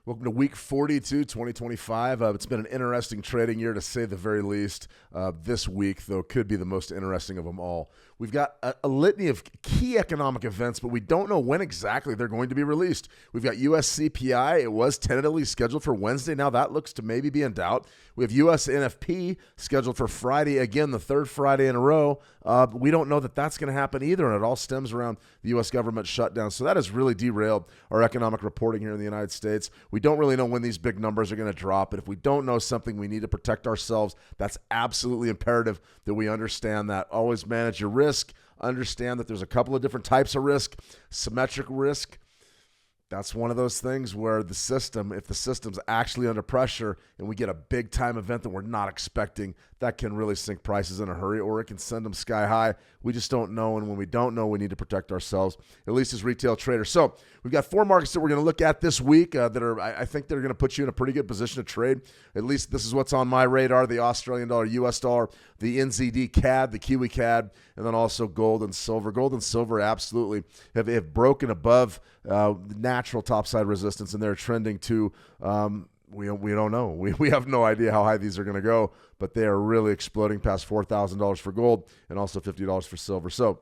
Welcome to week 42, 2025. It's been an interesting trading year to say the very least. This week, though, could be the most interesting of them all. We've got a litany of key economic events, but we don't know when exactly they're going to be released. We've got US CPI. It was tentatively scheduled for Wednesday. Now that looks to maybe be in doubt. We have US NFP scheduled for Friday, again, the third Friday in a row. We don't know that that's going to happen either, and it all stems around the U.S. government shutdown. So that has really derailed our economic reporting here in the United States. We don't really know when these big numbers are going to drop, and if we don't know something, we need to protect ourselves. That's absolutely imperative that we understand that. Always manage your risk. Understand that there's a couple of different types of risk. Symmetric risk. That's one of those things where the system, if the system's actually under pressure and we get a big time event that we're not expecting, that can really sink prices in a hurry, or it can send them sky high. We just don't know. And when we don't know, we need to protect ourselves, at least as retail traders. So we've got four markets that we're going to look at this week that are, I think they're going to put you in a pretty good position to trade. At least this is what's on my radar: the Australian dollar, US dollar, the NZD CAD, the Kiwi CAD, and then also gold and silver. Gold and silver absolutely have broken above natural topside resistance, and they're trending to we don't know. We have no idea how high these are going to go, but they are really exploding past $4,000 for gold and also $50 for silver. So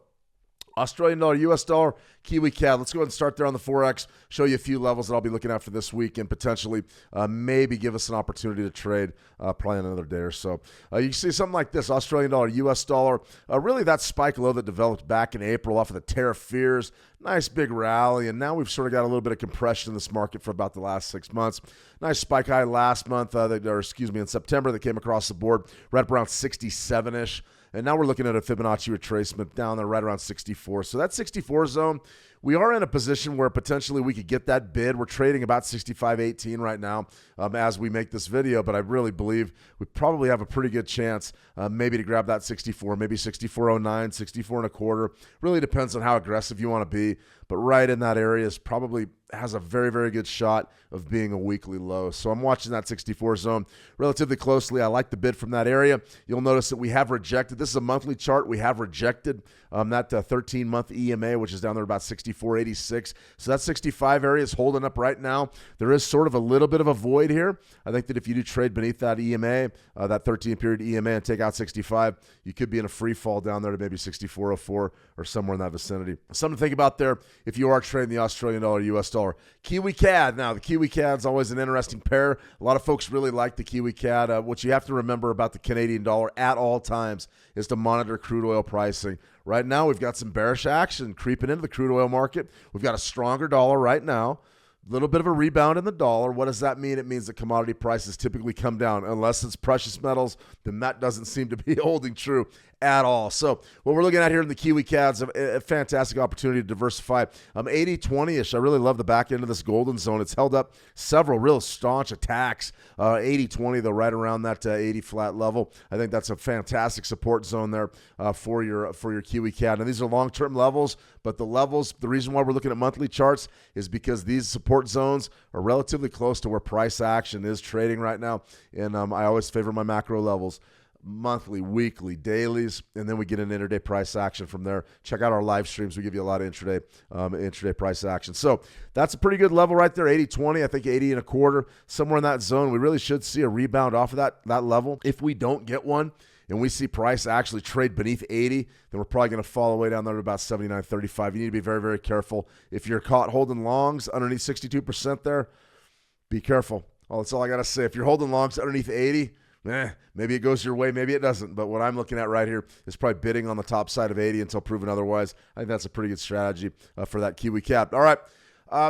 Australian dollar, US dollar, Kiwi CAD. Let's go ahead and start there on the Forex, show you a few levels that I'll be looking at for this week, and potentially maybe give us an opportunity to trade probably in another day or so. You can see something like this: Australian dollar, US dollar, really that spike low that developed back in April off of the tariff fears. Nice big rally, and now we've sort of got a little bit of compression in this market for about the last 6 months. Nice spike high last month, in September, that came across the board right up around 67-ish. And now we're looking at a Fibonacci retracement down there right around 64. So that 64 zone, we are in a position where potentially we could get that bid. We're trading about 65.18 right now as we make this video, but I really believe we probably have a pretty good chance maybe to grab that 64, maybe 64.09, 64 and a quarter. Really depends on how aggressive you want to be, but right in that area is probably has a very, very good shot of being a weekly low. So I'm watching that 64 zone relatively closely. I like the bid from that area. You'll notice that we have rejected. This is a monthly chart. We have rejected that 13-month EMA, which is down there about 64.86. So that 65 area is holding up right now. There is sort of a little bit of a void here. I think that if you do trade beneath that EMA, that 13-period EMA, and take out 65, you could be in a free fall down there to maybe 64.04 or somewhere in that vicinity. Something to think about there if you are trading the Australian dollar, US dollar. Kiwi CAD. Now, the Kiwi CAD is always an interesting pair. A lot of folks really like the Kiwi CAD. What you have to remember about the Canadian dollar at all times is to monitor crude oil pricing. Right now, we've got some bearish action creeping into the crude oil market. We've got a stronger dollar right now. A little bit of a rebound in the dollar. What does that mean? It means that commodity prices typically come down. Unless it's precious metals, then that doesn't seem to be holding true at all. So what we're looking at here in the Kiwi CAD is a fantastic opportunity to diversify. 80-20-ish. I really love the back end of this golden zone. It's held up several real staunch attacks. 80-20, though, right around that 80 flat level. I think that's a fantastic support zone there for your Kiwi CAD. And these are long-term levels, but the reason why we're looking at monthly charts is because these support zones are relatively close to where price action is trading right now. And I always favor my macro levels: monthly, weekly, dailies, and then we get an intraday price action from there. Check out our live streams. We give you a lot of intraday price action. So that's a pretty good level right there, 80-20. I think 80 and a quarter, somewhere in that zone. We really should see a rebound off of that level. If we don't get one and we see price actually trade beneath 80, then we're probably going to fall away down there to about 79.35. You need to be very, very careful. If you're caught holding longs underneath 62% there, be careful. Oh, that's all I got to say. If you're holding longs underneath 80, maybe it goes your way, maybe it doesn't. But what I'm looking at right here is probably bidding on the top side of 80 until proven otherwise. I think that's a pretty good strategy for that Kiwi CAD. All right.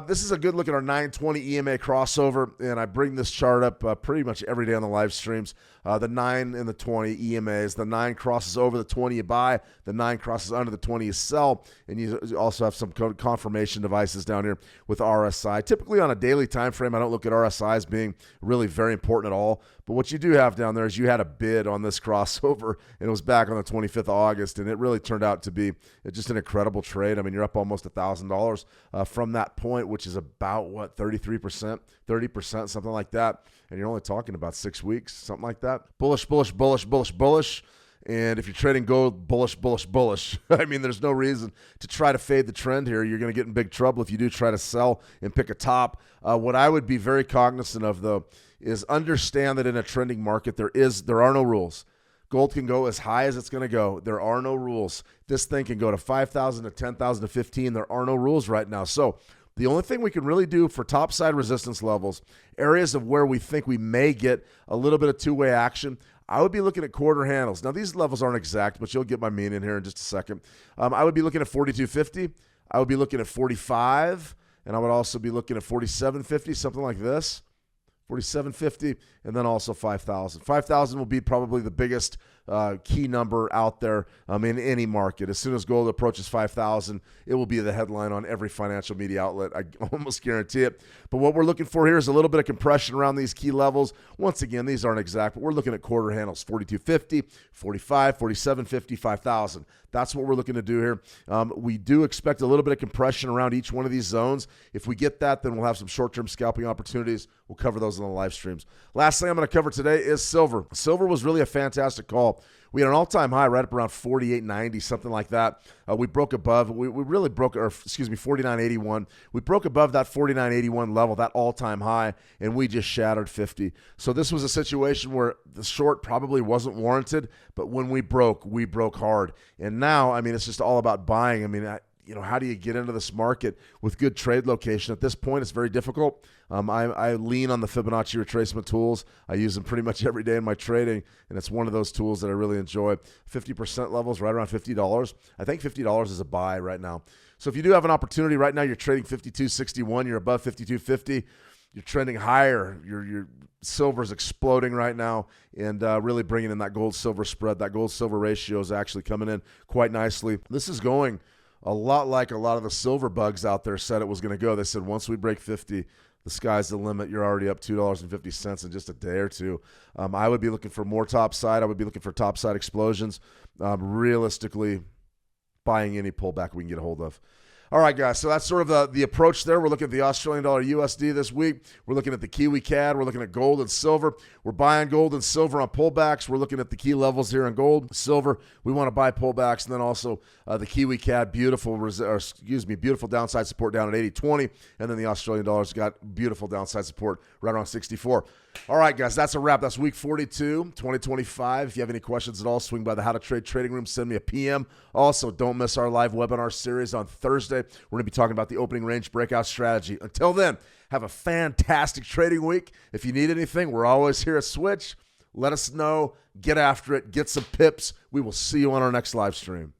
This is a good look at our 920 EMA crossover, and I bring this chart up pretty much every day on the live streams. The 9 and the 20 EMAs. The 9 crosses over the 20, you buy. The 9 crosses under the 20, you sell. And you also have some confirmation devices down here with RSI. Typically on a daily time frame, I don't look at RSI as being really very important at all. But what you do have down there is you had a bid on this crossover, and it was back on the 25th of August, and it really turned out to be just an incredible trade. I mean, you're up almost $1,000 from that point, which is about, 33%, 30%, something like that. And you're only talking about 6 weeks, something like that. Bullish, bullish, bullish, bullish, bullish. And if you're trading gold, bullish, bullish, bullish. I mean, there's no reason to try to fade the trend here. You're going to get in big trouble if you do try to sell and pick a top. What I would be very cognizant of, though, is understand that in a trending market, there are no rules. Gold can go as high as it's going to go. There are no rules. This thing can go to 5,000 to 10,000 to 15. There are no rules right now. So the only thing we can really do for topside resistance levels, areas of where we think we may get a little bit of two-way action, I would be looking at quarter handles. Now, these levels aren't exact, but you'll get my meaning here in just a second. I would be looking at 42.50. I would be looking at 45, and I would also be looking at 47.50, something like this. 47.50, and then also 5,000. 5,000 will be probably the biggest key number out there in any market. As soon as gold approaches 5,000, it will be the headline on every financial media outlet. I almost guarantee it. But what we're looking for here is a little bit of compression around these key levels. Once again, these aren't exact, but we're looking at quarter handles, 42.50, 45, 47.50, 5,000. That's what we're looking to do here. We do expect a little bit of compression around each one of these zones. If we get that, then we'll have some short-term scalping opportunities. We'll cover those in the live streams. Last thing I'm going to cover today is silver. Silver was really a fantastic call. We had an all-time high right up around 48.90, something like that. We broke above. We really broke, 49.81. We broke above that 49.81 level, that all-time high, and we just shattered 50. So this was a situation where the short probably wasn't warranted, but when we broke hard. And now, I mean, it's just all about buying. I mean, how do you get into this market with good trade location? At this point, it's very difficult. I lean on the Fibonacci retracement tools. I use them pretty much every day in my trading, and it's one of those tools that I really enjoy. 50% levels, right around $50. I think $50 is a buy right now. So if you do have an opportunity right now, you're trading 52.61, you're above 52.50, you're trending higher, your silver's exploding right now, and really bringing in that gold-silver spread. That gold-silver ratio is actually coming in quite nicely. This is going a lot like a lot of the silver bugs out there said it was going to go. They said once we break 50, the sky's the limit. You're already up $2.50 in just a day or two. I would be looking for more topside. I would be looking for topside explosions. Realistically, buying any pullback we can get a hold of. All right, guys, so that's sort of the approach there. We're looking at the Australian dollar USD this week. We're looking at the Kiwi CAD. We're looking at gold and silver. We're buying gold and silver on pullbacks. We're looking at the key levels here on gold, silver. We want to buy pullbacks, and then also the Kiwi CAD, beautiful downside support down at 80.20, and then the Australian dollar's got beautiful downside support right around 64. All right, guys, that's a wrap. That's week 42, 2025. If you have any questions at all, swing by the How to Trade Trading Room. Send me a PM. Also, don't miss our live webinar series on Thursday. We're going to be talking about the opening range breakout strategy. Until then, have a fantastic trading week. If you need anything, we're always here at Switch. Let us know. Get after it. Get some pips. We will see you on our next live stream.